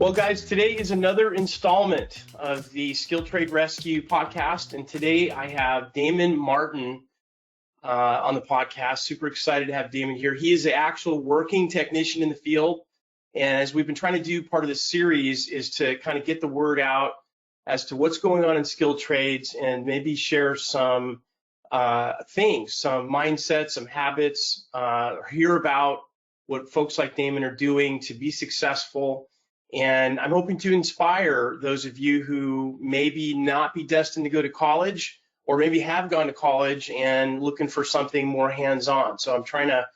Well, guys, today is another installment of the Skilled Trade Rescue podcast, and today I have Damon Martin on the podcast. Super excited to have Damon here. He is the actual working technician in the field, and as we've been trying to do, part of this series is to kind of get the word out as to what's going on in skilled trades and maybe share some things, some mindsets, some habits, hear about what folks like Damon are doing to be successful. And I'm hoping to inspire those of you who maybe not be destined to go to college or maybe have gone to college and looking for something more hands-on. So I'm trying to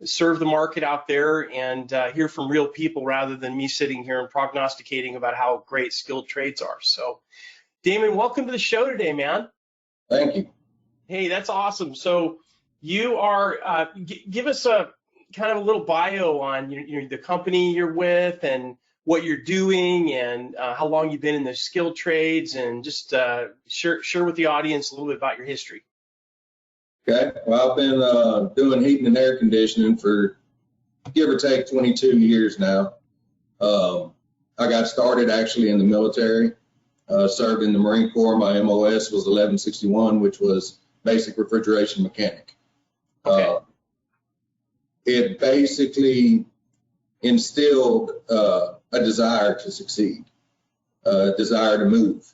serve the market out there and hear from real people rather than me sitting here and prognosticating about how great skilled trades are. So Damon, welcome to the show today, man. Thank you. Hey, that's awesome. So you are, give us a kind of a little bio on the company you're with and what you're doing and how long you've been in the skilled trades, and just share with the audience a little bit about your history. Okay. Well, I've been doing heating and air conditioning for give or take 22 years now. I got started actually in the military, served in the Marine Corps. My MOS was 1161, which was basic refrigeration mechanic. Okay. It basically instilled a desire to succeed, a desire to move.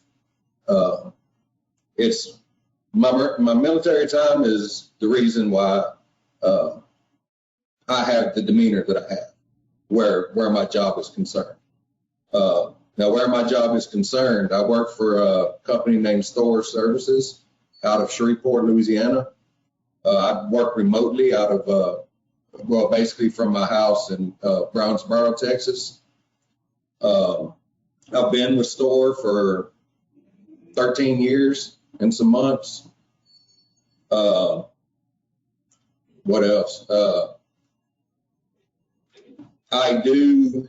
It's my military time is the reason why I have the demeanor that I have, where my job is concerned. Now, where my job is concerned, I work for a company named Storage Services out of Shreveport, Louisiana. I work remotely out of well, basically from my house in Brownsboro, Texas. I've been with Store for 13 years and some months. What else? I do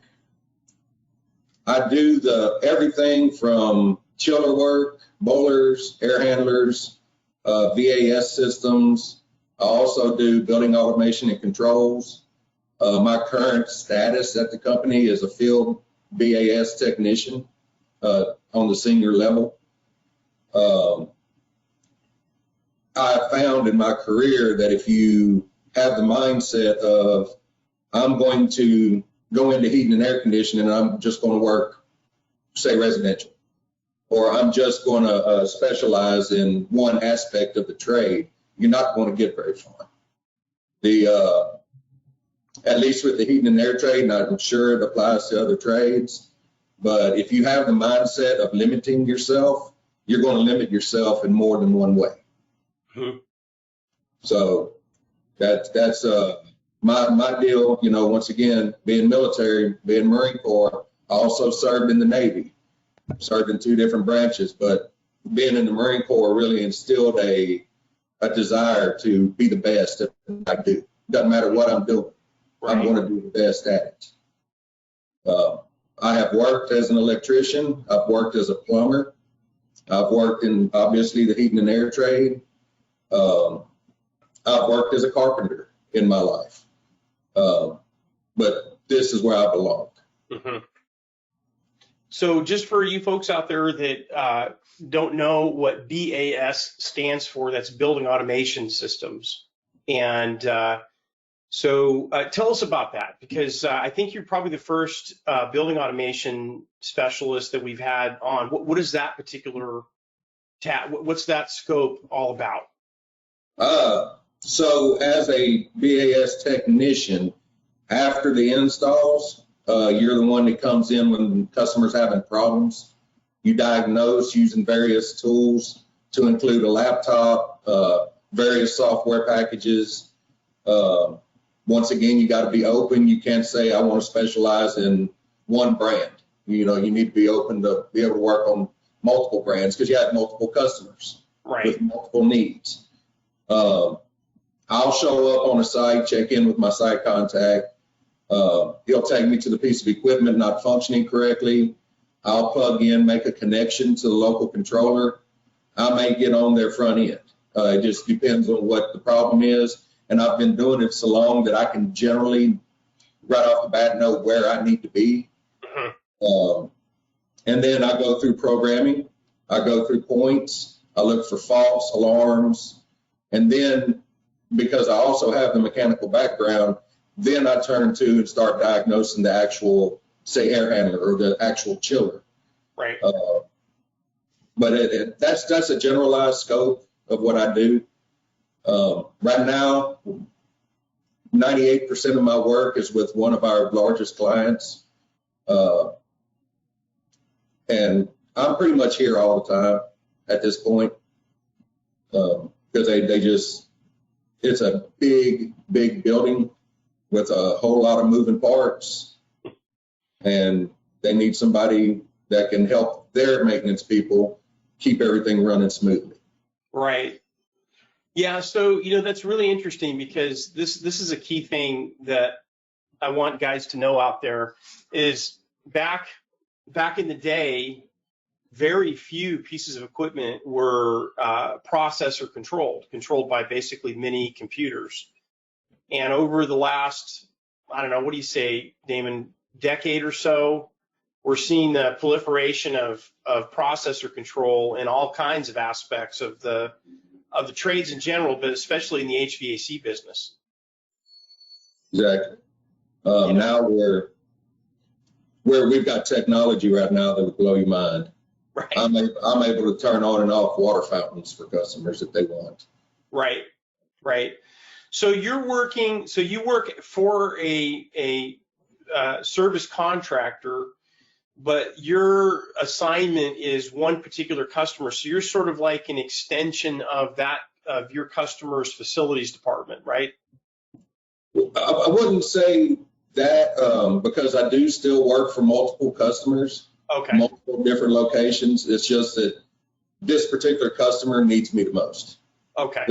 everything from chiller work, boilers, air handlers, VAS systems. I also do building automation and controls. My current status at the company is a field BAS technician on the senior level. I found in my career that if you have the mindset of, I'm going to go into heating and air conditioning and I'm just going to work, say, residential, or I'm just going to specialize in one aspect of the trade, you're not going to get very far. At least with the heating and air trade, and I'm sure it applies to other trades, but if you have the mindset of limiting yourself, you're going to limit yourself in more than one way. Mm-hmm. So that's my deal. You know, once again, being military, being Marine Corps, I also served in the Navy, served in two different branches, but being in the Marine Corps really instilled a desire to be the best at what I do. Doesn't matter what I'm doing. Right. I'm going to be the best at it. I have worked as an electrician. I've worked as a plumber. I've worked in, obviously, the heating and air trade. I've worked as a carpenter in my life. But this is where I belong. Mm-hmm. So just for you folks out there that don't know what BAS stands for, that's Building Automation Systems. And so tell us about that, because I think you're probably the first building automation specialist that we've had on. What is that particular what's that scope all about? So as a BAS technician, after the installs, you're the one that comes in when customers having problems. You diagnose using various tools to include a laptop, various software packages. Once again, you got to be open. You can't say, I want to specialize in one brand. You know, you need to be open to be able to work on multiple brands because you have multiple customers with multiple needs. I'll show up on a site, check in with my site contact. He'll take me to the piece of equipment not functioning correctly. I'll plug in, make a connection to the local controller. I may get on their front end. It just depends on what the problem is. And I've been doing it so long that I can generally, right off the bat, know where I need to be. And then I go through programming. I go through points. I look for faults, alarms. And then, because I also have the mechanical background, then I turn to and start diagnosing the actual, say, air handler or the actual chiller. Right. But that's a generalized scope of what I do. Right now, 98% of my work is with one of our largest clients. And I'm pretty much here all the time at this point, because they just, it's a big building with a whole lot of moving parts, and they need somebody that can help their maintenance people keep everything running smoothly. Right. Yeah. So, that's really interesting, because this is a key thing that I want guys to know out there is back in the day, very few pieces of equipment were processor controlled by basically mini computers. And over the last, I don't know, what do you say, Damon, decade or so, we're seeing the proliferation of processor control in all kinds of aspects of the trades in general, but especially in the HVAC business. Exactly. Now where we've got technology right now that would blow your mind. Right. I'm able to turn on and off water fountains for customers if they want. Right. So you work for a service contractor, but your assignment is one particular customer. So you're sort of like an extension of your customer's facilities department, right? I wouldn't say that, because I do still work for multiple customers. Okay. Multiple different locations. It's just that this particular customer needs me the most. Okay.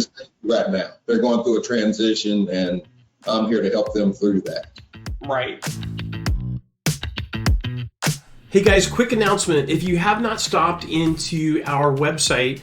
Right now, they're going through a transition, and I'm here to help them through that. Right. Hey guys, quick announcement. If you have not stopped into our website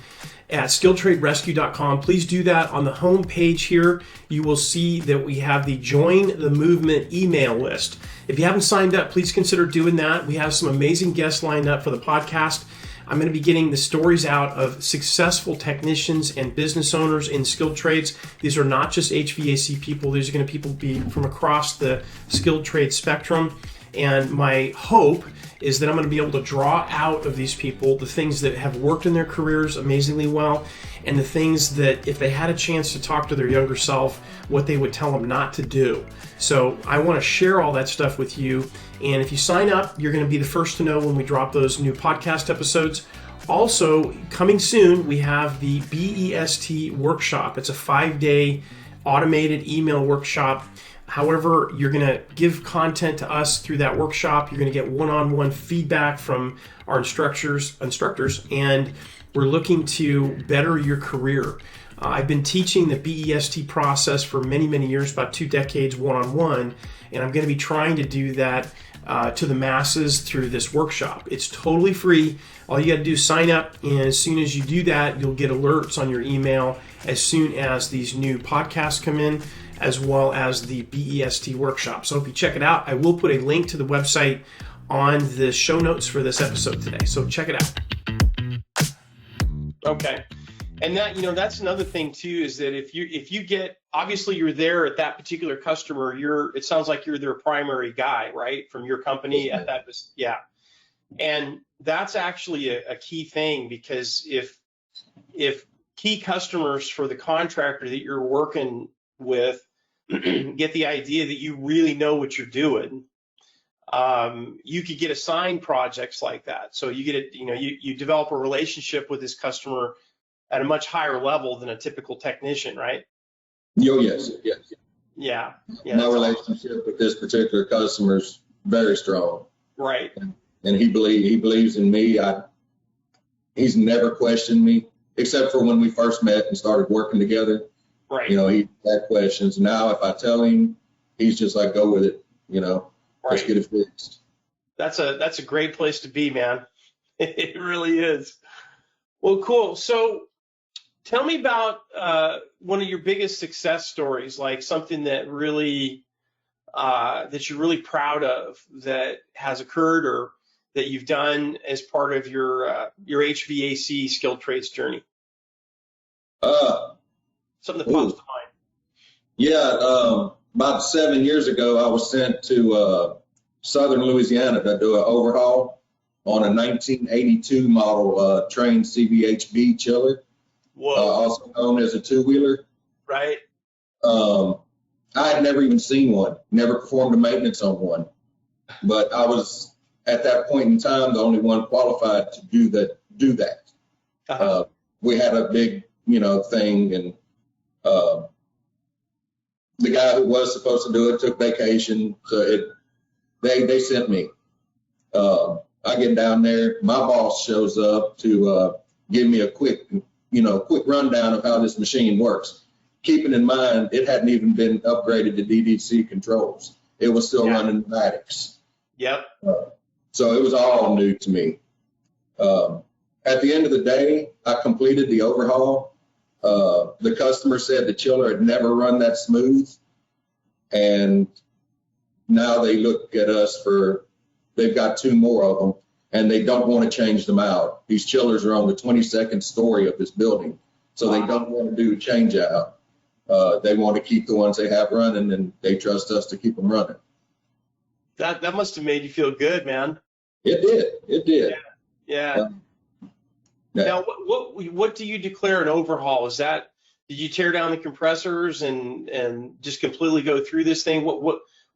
at skilledtradesrescue.com, please do that. On the home page here, you will see that we have the Join the Movement email list. If you haven't signed up, please consider doing that. We have some amazing guests lined up for the podcast. I'm going to be getting the stories out of successful technicians and business owners in skilled trades. These are not just HVAC people. These are going to be from across the skilled trade spectrum. And my hope is that I'm going to be able to draw out of these people the things that have worked in their careers amazingly well, and the things that if they had a chance to talk to their younger self, what they would tell them not to do. So I want to share all that stuff with you. And if you sign up, you're going to be the first to know when we drop those new podcast episodes. Also, coming soon, we have the BEST workshop. It's a 5-day automated email workshop. However, you're going to give content to us through that workshop. You're going to get one-on-one feedback from our instructors, and we're looking to better your career. I've been teaching the BEST process for many, many years, about 2 decades, one-on-one, and I'm going to be trying to do that to the masses through this workshop. It's totally free. All you got to do is sign up, and as soon as you do that, you'll get alerts on your email as soon as these new podcasts come in, as well as the BEST workshop. So if you check it out, I will put a link to the website on the show notes for this episode today. So check it out. Okay. And that, that's another thing too, is that if you get, obviously you're there at that particular customer, it sounds like you're their primary guy, right? From your company at that, yeah. And that's actually a key thing, because if key customers for the contractor that you're working with get the idea that you really know what you're doing, you could get assigned projects like that. So you get you develop a relationship with this customer at a much higher level than a typical technician, right? Oh, yes. Yeah. My relationship with this particular customer is very strong. Right. And he believes in me. He's never questioned me, except for when we first met and started working together. Right. He had questions. Now, if I tell him, he's just like, go with it. Let's get it fixed. That's a great place to be, man. It really is. Well, cool. So tell me about one of your biggest success stories, like something that really that you're really proud of that has occurred, or that you've done as part of your HVAC skilled trades journey? Something that pops to mind. Yeah, about 7 years ago, I was sent to southern Louisiana to do an overhaul on a 1982 model Train CVHB chiller, also known as a two-wheeler. Right. I had never even seen one, never performed a maintenance on one, but I was at that point in time the only one qualified to do that. Uh-huh. We had a big, thing, and the guy who was supposed to do it took vacation, so they sent me. I get down there, my boss shows up to give me a quick rundown of how this machine works. Keeping in mind, it hadn't even been upgraded to DDC controls. It was still running pneumatics. Yep. So it was all new to me. At the end of the day, I completed the overhaul. The customer said the chiller had never run that smooth. And now they look at us they've got 2 more of them, and they don't want to change them out. These chillers are on the 22nd story of this building, so they don't want to do a change out. They want to keep the ones they have running, and they trust us to keep them running. That must have made you feel good, man. It did. Yeah. Now, what do you declare an overhaul? Did you tear down the compressors and just completely go through this thing?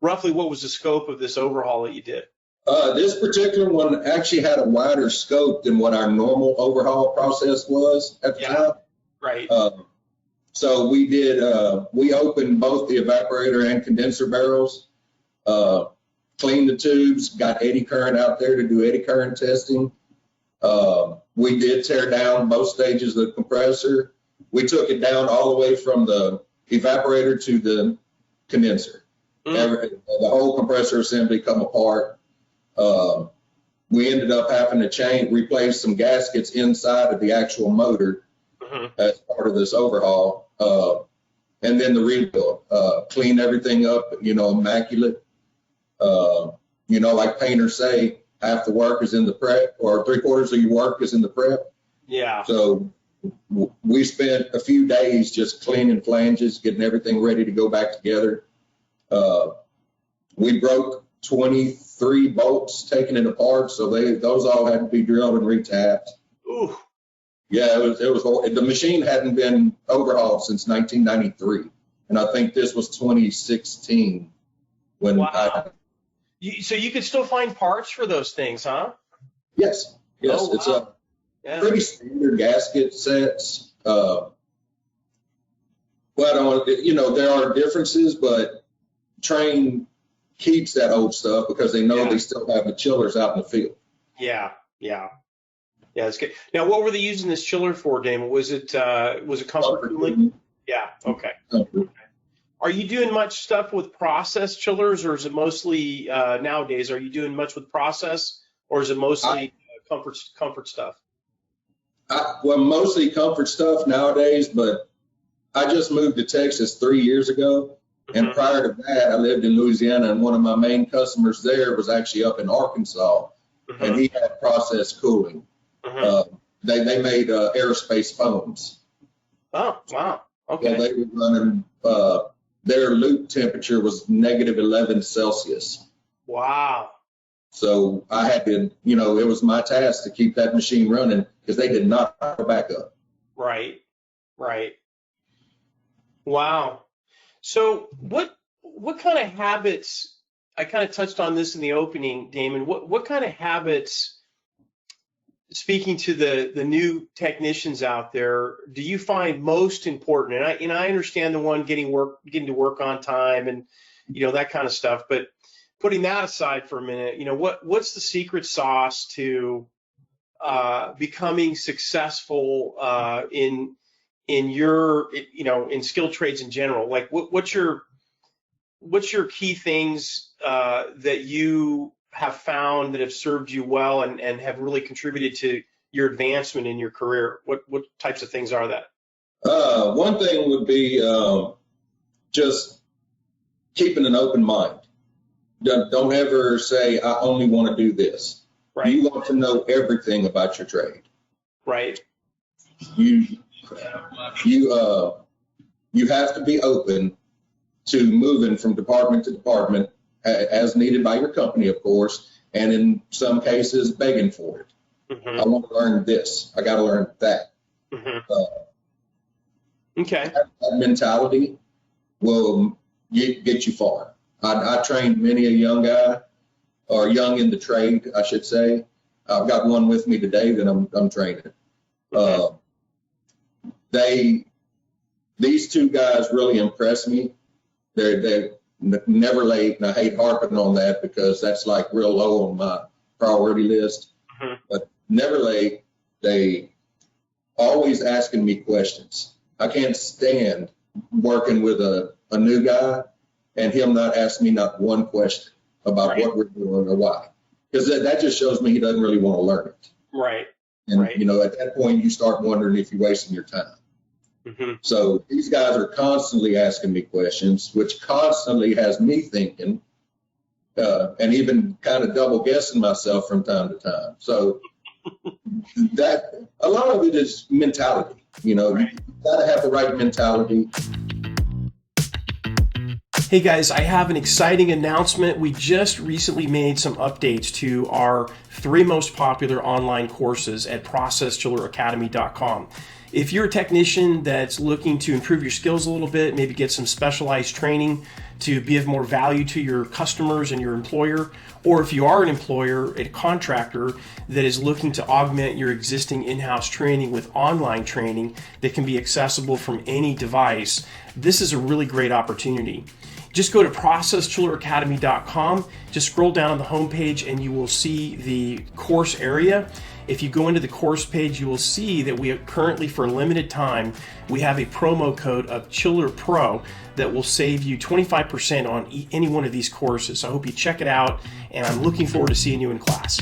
Roughly what was the scope of this overhaul that you did? This particular one actually had a wider scope than what our normal overhaul process was at the time. Right. So we opened both the evaporator and condenser barrels, cleaned the tubes, got eddy current out there to do eddy current testing. We did tear down both stages of the compressor. We took it down all the way from the evaporator to the condenser. The whole compressor assembly come apart. We ended up having to replace some gaskets inside of the actual motor as part of this overhaul. And then the rebuild, clean everything up, immaculate. Like painters say, half the work is in the prep, or 3/4 of your work is in the prep. Yeah. So we spent a few days just cleaning flanges, getting everything ready to go back together. We broke 23 bolts taking it apart, so those all had to be drilled and retapped. Ooh. Yeah, it was the machine hadn't been overhauled since 1993, and I think this was 2016 when. Wow. So you could still find parts for those things, huh? Yes. Oh, it's wow. Pretty standard gasket sets. Well, there are differences, but Train keeps that old stuff because they know they still have the chillers out in the field. Yeah, that's good. Now, what were they using this chiller for, Damon? Was it comfort cooling? Yeah. Okay. Are you doing much stuff with process chillers, or is it mostly nowadays? Are you doing much with process, or is it mostly comfort stuff? Well, mostly comfort stuff nowadays, but I just moved to Texas 3 years ago. And prior to that, I lived in Louisiana, and one of my main customers there was actually up in Arkansas, and he had process cooling. They made aerospace foams. Oh, wow. Okay. So they were running, their loop temperature was -11 Celsius. Wow. So I had to, it was my task to keep that machine running because they did not go back up. Right. Wow. So what kind of habits, I kind of touched on this in the opening, Damon, what kind of habits, speaking to the new technicians out there, do you find most important? And I understand the one getting to work on time and, that kind of stuff, but putting that aside for a minute, what's the secret sauce to becoming successful in skilled trades in general? Like what's your key things that you have found that have served you well and have really contributed to your advancement in your career? What types of things are that? One thing would be just keeping an open mind. Don't ever say, I only want to do this. Right. You want to know everything about your trade. Right. You have to be open to moving from department to department as needed by your company, of course, and in some cases begging for it. Mm-hmm. I want to learn this. I got to learn that. Mm-hmm. Okay. That mentality will get you far. I trained many a young guy, or young in the trade, I should say. I've got one with me today that I'm training. These two guys really impress me. They're never late, and I hate harping on that because that's like real low on my priority list. Mm-hmm. But never late. They always asking me questions. I can't stand working with a new guy and him not asking me not one question about what we're doing or why, because that just shows me he doesn't really want to learn it. Right. And right. At that point you start wondering if you're wasting your time. Mm-hmm. So these guys are constantly asking me questions, which constantly has me thinking, and even kind of double guessing myself from time to time. So that a lot of it is mentality. You got to have the right mentality. Hey guys, I have an exciting announcement. We just recently made some updates to our 3 most popular online courses at processchilleracademy.com. If you're a technician that's looking to improve your skills a little bit, maybe get some specialized training to give more value to your customers and your employer, or if you are an employer, a contractor that is looking to augment your existing in-house training with online training that can be accessible from any device, this is a really great opportunity. Just go to processchilleracademy.com, just scroll down on the homepage and you will see the course area. If you go into the course page, you will see that we are currently, for a limited time, we have a promo code of Chiller Pro that will save you 25% on any one of these courses. So I hope you check it out, and I'm looking forward to seeing you in class.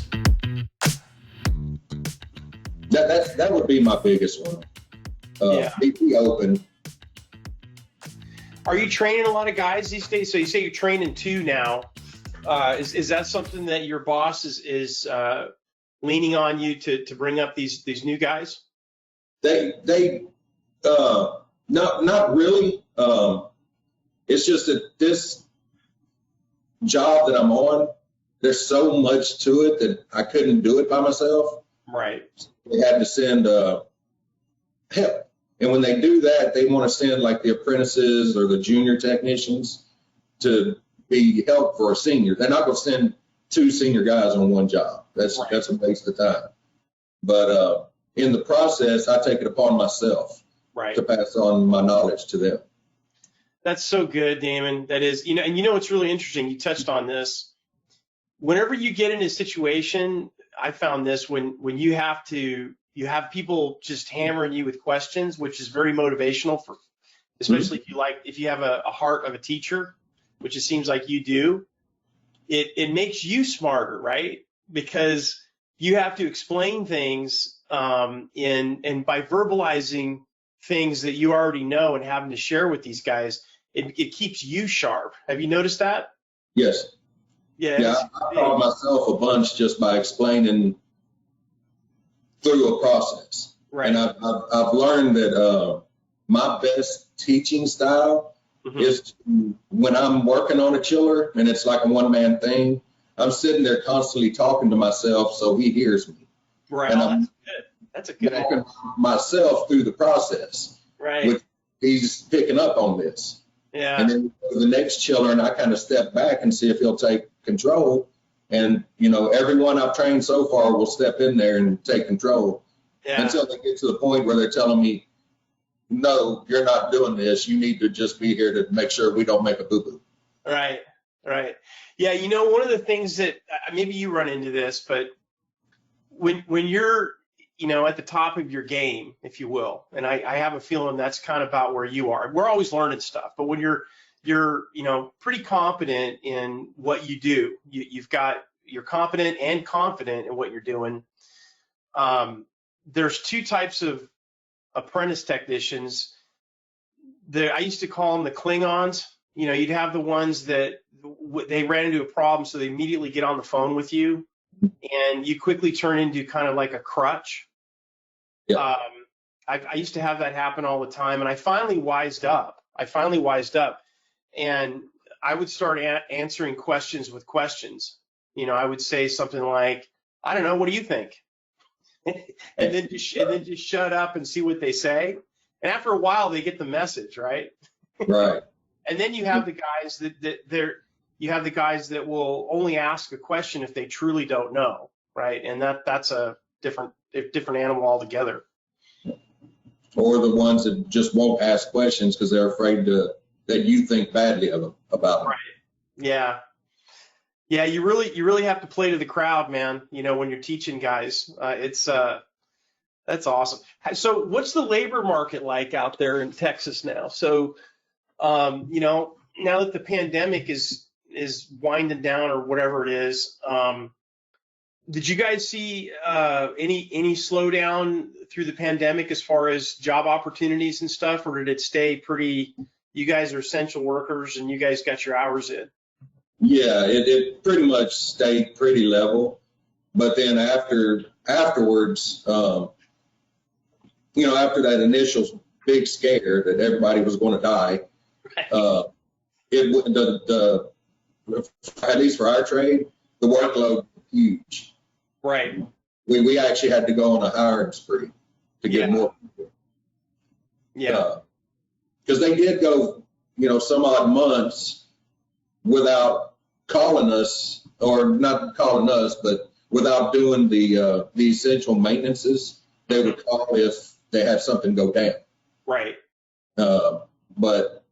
That would be my biggest one. Be open. Are you training a lot of guys these days? So you say you're training 2 now. Is that something that your boss is leaning on you to bring up these new guys? They not really. It's just that this job that I'm on, there's so much to it that I couldn't do it by myself. Right. They had to send help. And when they do that, they want to send like the apprentices or the junior technicians to be help for a senior. They're not going to send 2 senior guys on one job. That's a waste of time. But in the process, I take it upon myself to pass on my knowledge to them. That's so good, Damon. That is, and it's really interesting. You touched on this. Whenever you get in a situation, I found this when you have people just hammering you with questions, which is very motivational for, especially if you have a heart of a teacher, which it seems like you do. It makes you smarter, right? Because you have to explain things, and by verbalizing things that you already know and having to share with these guys, it keeps you sharp. Have you noticed that? Yes. Yeah, I taught myself a bunch just by explaining through a process. Right. And I've learned that my best teaching style is when I'm working on a chiller and it's like a one-man thing, I'm sitting there constantly talking to myself so he hears me. Right. And that's a good walking myself through the process. Right. With, he's picking up on this. Yeah. And then the next chiller, and I kind of step back and see if he'll take control. And, everyone I've trained so far will step in there and take control until they get to the point where they're telling me, no, you're not doing this. You need to just be here to make sure we don't make a boo-boo. Right. Yeah, one of the things that maybe you run into this, but when you're, at the top of your game, if you will, and I have a feeling that's kind of about where you are. We're always learning stuff, but when you're pretty competent in what you do, you're competent and confident in what you're doing. There's 2 types of apprentice technicians. I used to call them the Klingons. You'd have the ones that they ran into a problem, so they immediately get on the phone with you and you quickly turn into kind of like a crutch. Yeah. I used to have that happen all the time, and I finally wised up. And I would start answering questions with questions. I would say something like, I don't know, what do you think? and then just shut up and see what they say. And after a while, they get the message, right? Right. And then you have the guys that will only ask a question if they truly don't know, right? And that's a different animal altogether. Or the ones that just won't ask questions because they're afraid that you think badly of them, about them. Right. Yeah. Yeah. You really have to play to the crowd, man. When you're teaching guys, that's awesome. So what's the labor market like out there in Texas now? So, now that the pandemic is winding down or whatever it is, did you guys see any slowdown through the pandemic as far as job opportunities and stuff, or did it stay pretty? You guys are essential workers and you guys got your hours in. Yeah, it pretty much stayed pretty level, but then afterwards, after that initial big scare that everybody was going to die, at least for our trade, the workload was huge. Right. We actually had to go on a hiring spree to get more people. Yeah. Because they did go, some odd months without calling us, or not calling us, but without doing the essential maintenances. They would call if they had something go down. Right. But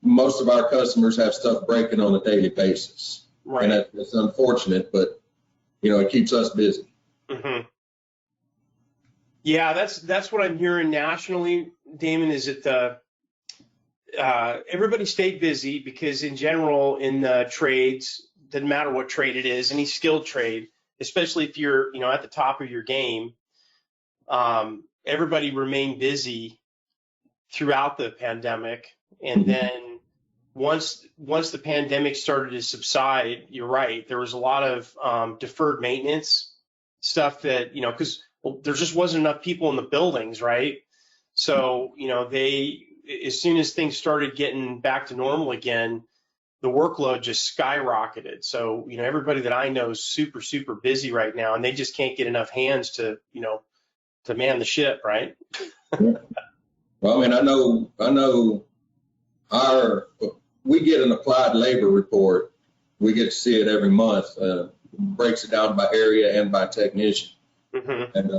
most of our customers have stuff breaking on a daily basis. Right. And that's unfortunate, but it keeps us busy. Mm-hmm. Yeah, that's what I'm hearing nationally, Damon, is that everybody stayed busy because in general in the trades, doesn't matter what trade it is, any skilled trade, especially if you're at the top of your game, everybody remained busy throughout the pandemic. And then once the pandemic started to subside, you're right, there was a lot of deferred maintenance stuff that, because there just wasn't enough people in the buildings, right? So, as soon as things started getting back to normal again, the workload just skyrocketed. So, everybody that I know is super, super busy right now, and they just can't get enough hands to man the ship, right? Well, I know we get an applied labor report. We get to see it every month. Breaks it down by area and by technician. Mm-hmm. And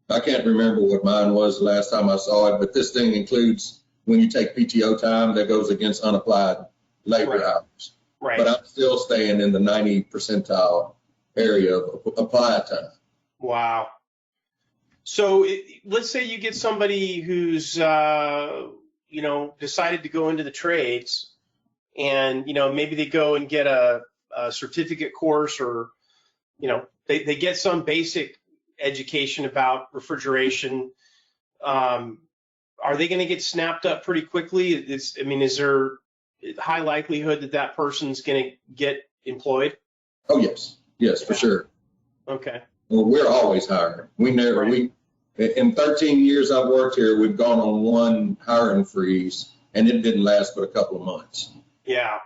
I can't remember what mine was the last time I saw it, but this thing includes when you take PTO time that goes against unapplied labor hours. Right. But I'm still staying in the 90 percentile area of applied time. Wow. So let's say you get somebody who's, decided to go into the trades and, maybe they go and get a certificate course or, they get some basic education about refrigeration. Are they going to get snapped up pretty quickly? Is there high likelihood that person's going to get employed? Oh, yes, for sure. Okay. Well, we're always hiring. In 13 years I've worked here, we've gone on one hiring freeze, and it didn't last but a couple of months. Yeah.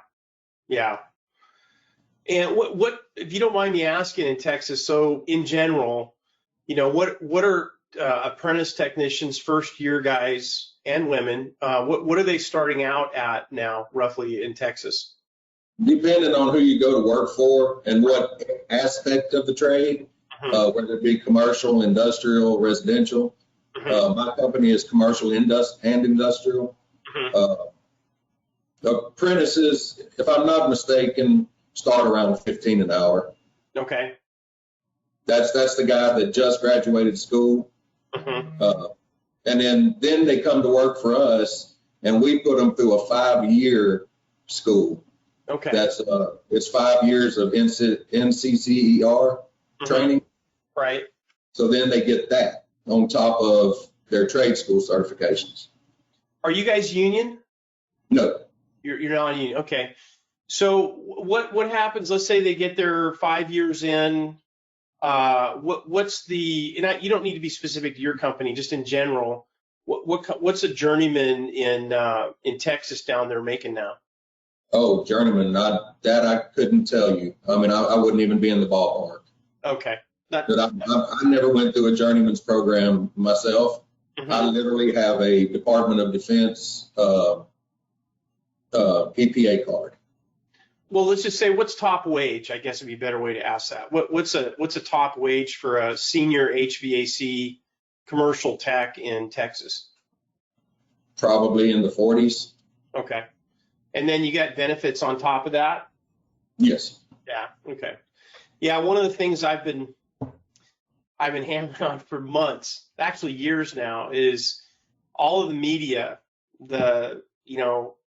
And what if you don't mind me asking in Texas? So in general, what are apprentice technicians, first year guys and women? What are they starting out at now, roughly in Texas? Depending on who you go to work for and what aspect of the trade. Whether it be commercial, industrial, residential. My company is commercial and industrial. Apprentices, if I'm not mistaken, start around 15 an hour. Okay. That's the guy that just graduated school. And then they come to work for us, and we put them through a 5-year school. Okay. It's 5 years of NCCER training. Right. So then they get that on top of their trade school certifications. Are you guys union? No. You're not union. Okay. So what happens? Let's say they get their 5 years in. What's the, and you don't need to be specific to your company, just in general. What's a journeyman in Texas down there making now? Oh, journeyman, that I couldn't tell you. I mean, I wouldn't even be in the ballpark. Okay. But I never went through a journeyman's program myself. Mm-hmm. I literally have a Department of Defense PPA card. Well, let's just say, what's top wage? I guess would be a better way to ask that. What's a top wage for a senior HVAC commercial tech in Texas? Probably in the 40s. Okay. And then you got benefits on top of that? Yes. Yeah. Okay. Yeah. One of the things I've been hammering on for months, actually years now, is all of the media. The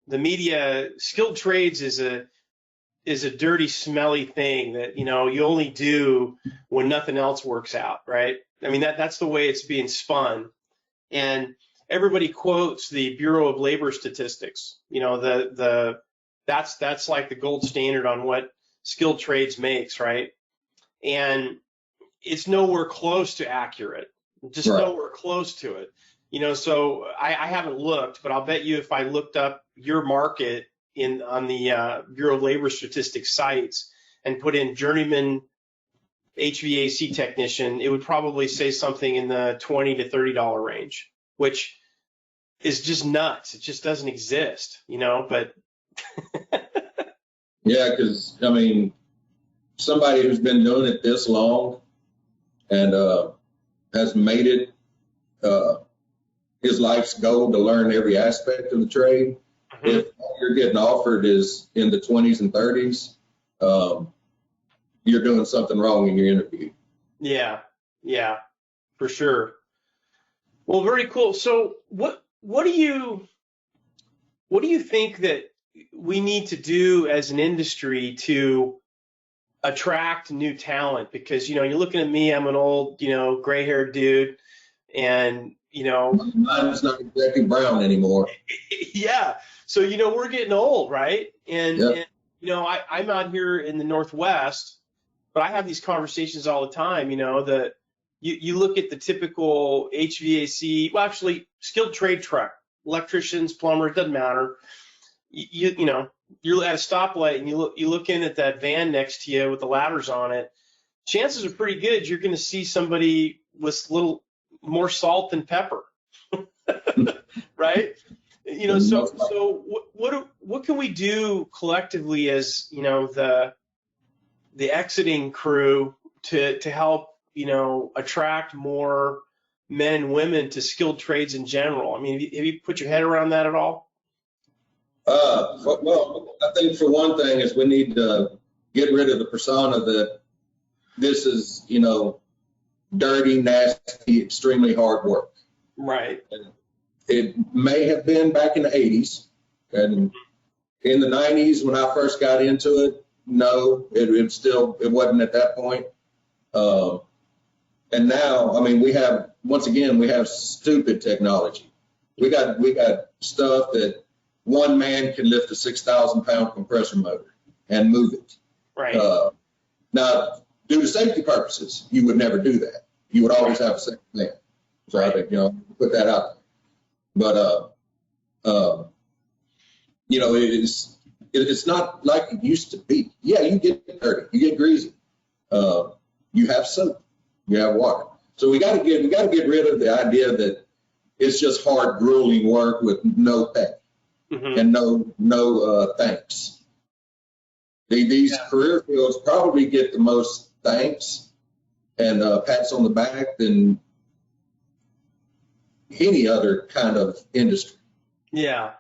media, skilled trades is a dirty, smelly thing that, you only do when nothing else works out, right? I mean, that's the way it's being spun. And everybody quotes the Bureau of Labor Statistics. That's like the gold standard on what skilled trades makes, right? And it's nowhere close to accurate, just right. Nowhere close to it. So I haven't looked, but I'll bet you if I looked up your market on the Bureau of Labor Statistics sites and put in journeyman HVAC technician, it would probably say something in the $20 to $30 range, which is just nuts. It just doesn't exist, but. Yeah, because, I mean, somebody who's been doing it this long and has made it his life's goal to learn every aspect of the trade. Mm-hmm. If all you're getting offered is in the 20s and 30s, you're doing something wrong in your interview. Yeah, for sure. Well, very cool. So what do you think that we need to do as an industry to attract new talent? Because, you're looking at me, I'm an old, gray-haired dude, and, mine's not exactly brown anymore. Yeah. So, we're getting old, right? And, yep. and I'm out here in the Northwest, but I have these conversations all the time, that you look at the typical HVAC, well, actually skilled trade truck, electricians, plumbers, doesn't matter. You're at a stoplight and you look in at that van next to you with the ladders on it. Chances are pretty good you're going to see somebody with a little more salt than pepper, right? So what can we do collectively as the exiting crew to help attract more men and women to skilled trades in general? I mean, have you put your head around that at all? Well, I think for one thing is we need to get rid of the persona that this is, dirty, nasty, extremely hard work. Right. It may have been back in the 80s, and in the 90s when I first got into it, no, it wasn't at that point. And now, I mean, we have stupid technology. We got stuff that one man can lift a 6,000-pound compressor motor and move it. Right. Now, due to safety purposes, you would never do that. You would always have a second man. So right. I think, put that out there. But, it's not like it used to be. Yeah, you get dirty, you get greasy. You have soap, you have water. So we got to get rid of the idea that it's just hard, grueling work with no pay. Mm-hmm. And no thanks. These career fields probably get the most thanks and pats on the back than any other kind of industry. Yeah.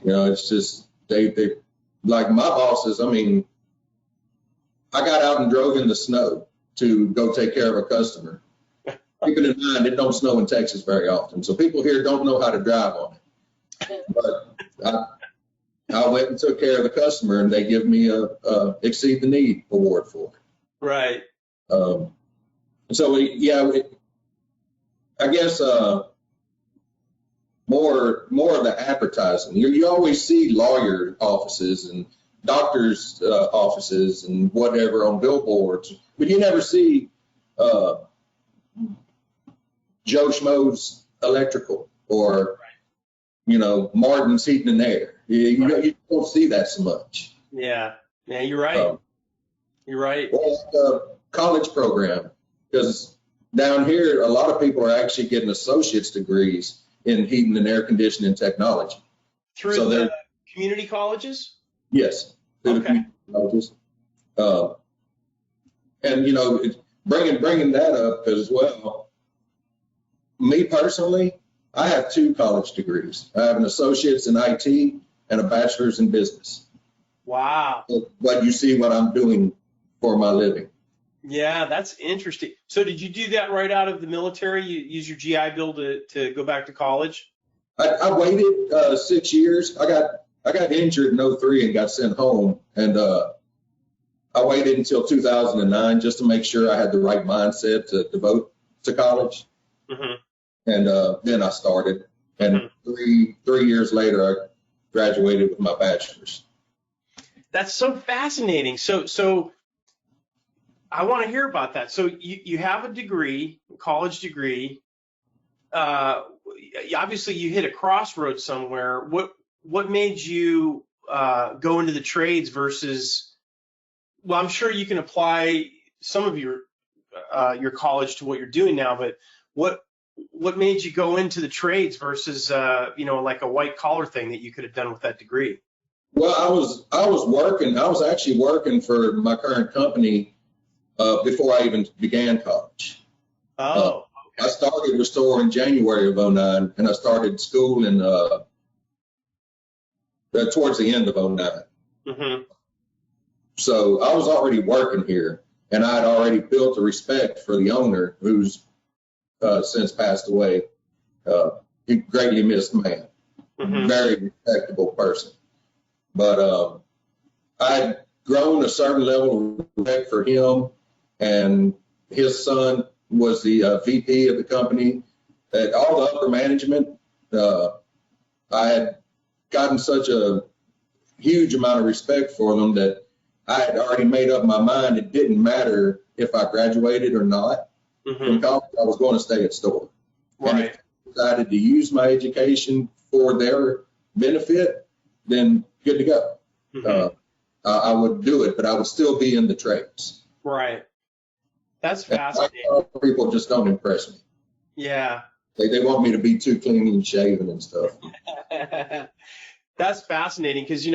It's just they like my bosses. I mean, I got out and drove in the snow to go take care of a customer. Keeping in mind, it don't snow in Texas very often, so people here don't know how to drive on it. But I went and took care of the customer, and they give me a Exceed the Need award for it. Right. So I guess more of the advertising. You always see lawyer offices and doctors' offices and whatever on billboards, but you never see Joe Schmo's Electrical or, Martin's Heating and Air. You don't see that so much. Yeah, you're right. You're right. Well, the college program, because down here, a lot of people are actually getting associate's degrees in heating and air conditioning technology. Through the community colleges? Yes. Through the community colleges. And, bringing that up as well, me personally, I have 2 college degrees. I have an associate's in IT and a bachelor's in business. Wow. But you see what I'm doing for my living. Yeah, that's interesting. So did you do that right out of the military? You use your GI Bill to go back to college? I waited 6 years. I got injured in 03 and got sent home. And I waited until 2009 just to make sure I had the right mindset to devote to college. Mm-hmm. And then I started. And three years later, I graduated with my bachelor's. That's so fascinating. So I want to hear about that. So you have a degree, a college degree. Obviously, you hit a crossroads somewhere. What made you go into the trades versus? Well, I'm sure you can apply some of your college to what you're doing now, but what made you go into the trades versus like a white collar thing that you could have done with that degree? Well, I was actually working for my current company before I even began college. Oh, okay. I started Restore in January of 09, and I started school in towards the end of 09. Mm-hmm. So I was already working here, and I had already built a respect for the owner, who's since passed away. He greatly missed man, very respectable person. But I'd grown a certain level of respect for him, and his son was the VP of the company. At all the upper management, I had gotten such a huge amount of respect for them that I had already made up my mind it didn't matter if I graduated or not. From college, I was going to stay at store. Right. And if I decided to use my education for their benefit, then good to go. I would do it, but I would still be in the trades. Right. That's fascinating. People just don't impress me. Yeah. They want me to be too clean and shaven and stuff. That's fascinating because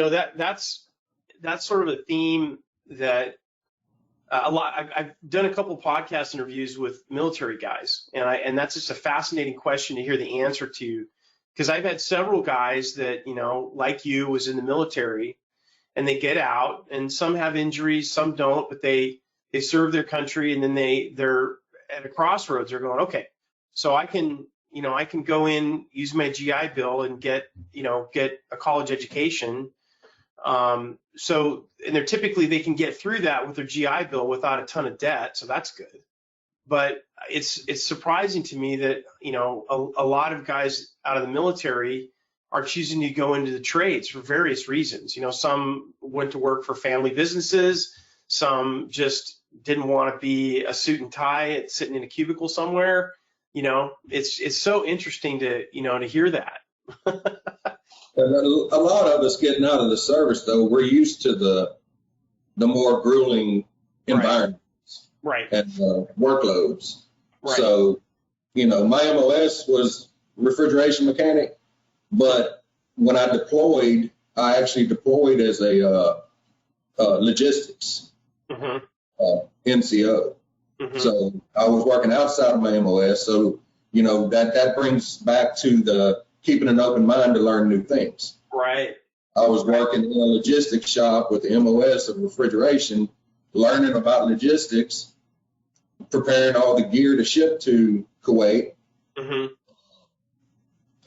that's sort of a theme that I've done a couple of podcast interviews with military guys, and that's just a fascinating question to hear the answer to, because I've had several guys that like you was in the military, and they get out, and some have injuries, some don't, but they serve their country, and then they're at a crossroads. They're going, okay, so I can go in, use my GI Bill, and get a college education. So, and they can get through that with their GI Bill without a ton of debt. So that's good. But it's surprising to me that, a lot of guys out of the military are choosing to go into the trades for various reasons. Some went to work for family businesses. Some just didn't want to be a suit and tie sitting in a cubicle somewhere. It's so interesting to hear that. And a lot of us getting out of the service, though, we're used to the more grueling environments, right, and workloads. Right. So, my MOS was refrigeration mechanic, but when I deployed, I actually deployed as a logistics NCO. So I was working outside of my MOS. So, that brings back to the keeping an open mind to learn new things. Right. I was working in a logistics shop with the MOS of refrigeration, learning about logistics, preparing all the gear to ship to Kuwait, and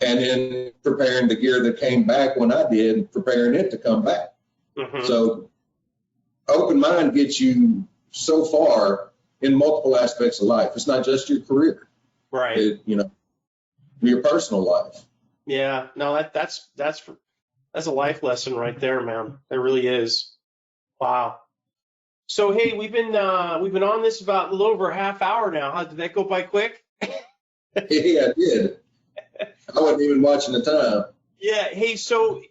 then preparing the gear that came back when I did, preparing it to come back. So open mind gets you so far in multiple aspects of life. It's not just your career. Right. Your personal life. Yeah, no, that's a life lesson right there, man. It really is. Wow. So hey, we've been on this about a little over a half hour now. Did that go by quick? Yeah, I did. I wasn't even watching the time. Yeah. Hey, so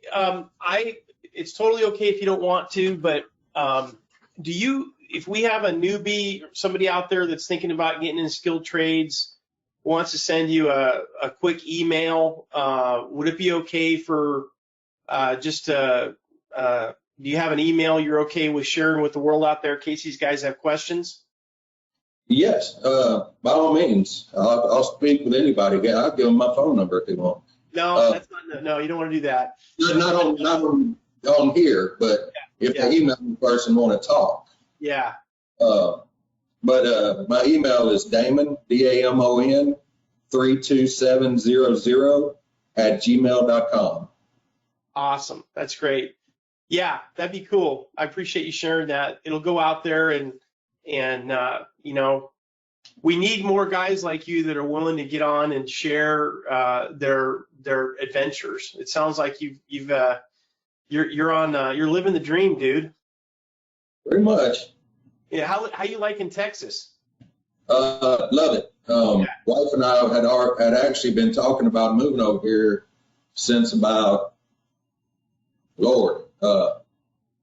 it's totally okay if you don't want to, but if we have a newbie, somebody out there that's thinking about getting into skilled trades, wants to send you a quick email, would it be okay for do you have an email you're okay with sharing with the world out there in case these guys have questions? Yes, by all means. I'll speak with anybody. I'll give them my phone number if they want. No, that's not. No, you don't want to do that. Not on here, but if the email person want to talk. Yeah. But my email is Damon, DAMON 32700 @gmail.com. Awesome. That's great. Yeah, that'd be cool. I appreciate you sharing that. It'll go out there and we need more guys like you that are willing to get on and share their adventures. It sounds like you're living the dream, dude. Very much. Yeah. How you liking Texas? Love it. Wife and I had actually been talking about moving over here since about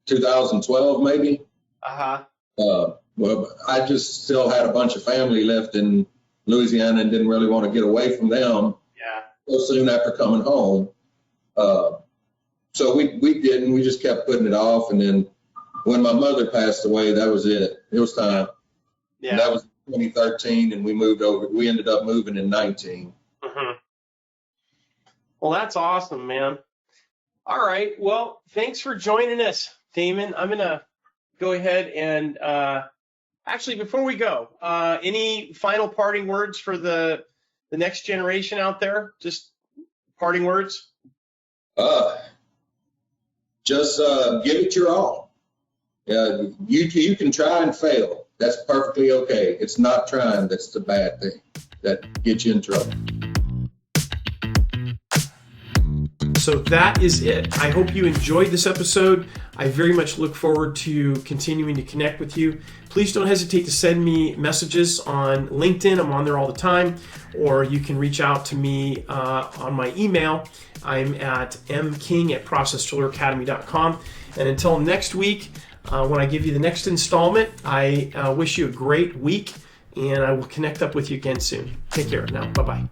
2012 maybe. Well, I just still had a bunch of family left in Louisiana and didn't really want to get away from them. Yeah. So soon after coming home. So we didn't. We just kept putting it off. And then when my mother passed away, that was it. It was time. Yeah. And that was 2013, and we moved over. We ended up moving in 19. Mm-hmm. Well, that's awesome, man. All right. Well, thanks for joining us, Damon. I'm going to go ahead and actually, before we go, any final parting words for the next generation out there? Just parting words? Just give it your all. You can try and fail. That's perfectly okay. It's not trying that's the bad thing that gets you in trouble. So that is it. I hope you enjoyed this episode. I very much look forward to continuing to connect with you. Please don't hesitate to send me messages on LinkedIn. I'm on there all the time. Or you can reach out to me on my email. I'm at mking@processtooleracademy.com. And until next week, when I give you the next installment, I wish you a great week, and I will connect up with you again soon. Take care now. Bye-bye.